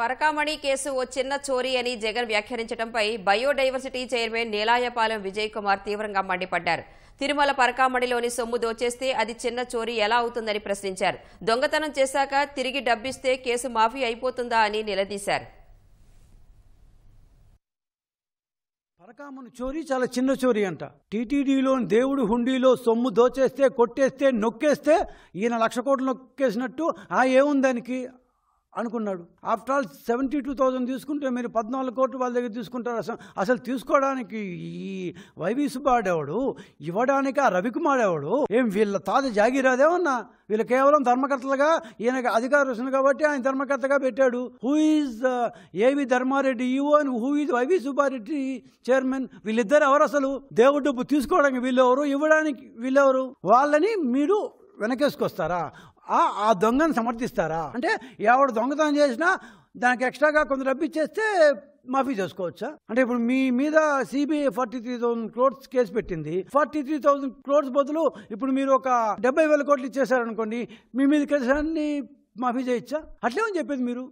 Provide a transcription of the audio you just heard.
Parakamani case ఓ చిన్న చోరీ అని జగన్ వ్యాఖ్యానించడంపై బయోడైవర్సిటీ చైర్మన్ నీలాయపాలెం విజయ్ కుమార్ తీవ్రంగా మండిపడ్డారు. తిరుమల పరకామణిలోని సొమ్ము దోచేస్తే అది చిన్న చోరీ ఎలా అవుతుందని ప్రశ్నించారు. దొంగతనం చేశాక తిరిగి డబ్బిస్తే కేసు మాఫీ అయిపోతుందా అని నిలదీశారు. పరకామణి చోరీ చాలా చిన్న చోరీ అంట. టీటీడీలో దేవుడు హుండీలో సొమ్ము దోచేస్తే, కొట్టేస్తే, నొక్కేస్తే ఈయన 1,00,000 కోట్లు నొక్కేసినట్టు ఏముంది దానికి అనుకున్నాడు. ఆఫ్టర్ ఆల్ 72,000 తీసుకుంటే మీరు 14 కోట్లు వాళ్ళ దగ్గర తీసుకుంటారు. అసలు తీసుకోవడానికి ఈ వైవి సుబ్బాడేవాడు, ఇవ్వడానికి ఆ రవికుమార్ ఎవడు, ఏం వీళ్ళ తాత జాగీరాదేమన్నా? వీళ్ళు కేవలం ధర్మకర్తలుగా, ఈయనకి అధికారం వస్తుంది కాబట్టి ఆయన ధర్మకర్తగా పెట్టాడు. Who is AV Dharma Reddy EO అని, who is YV Subba Reddy chairman? వీళ్ళిద్దరు ఎవరు? అసలు దేవుడు డబ్బు తీసుకోవడానికి వీళ్ళెవరు, ఇవ్వడానికి వీళ్ళెవరు? వాళ్ళని మీరు వెనకేసుకొస్తారా? ఆ దొంగను సమర్థిస్తారా? అంటే ఎవడు దొంగతనం చేసినా దానికి ఎక్స్ట్రాగా కొంత డబ్బిచ్చేస్తే మాఫీ చేసుకోవచ్చా? అంటే ఇప్పుడు మీ మీద సిబిఐ 43,000 crores కేసు పెట్టింది. 43,000 crores బదులు ఇప్పుడు మీరు ఒక 70,000 కోట్లు ఇచ్చేసారనుకోండి, మీ మీద కేసులన్నీ మాఫీ చేయొచ్చా? అట్లేమని చెప్పేది మీరు.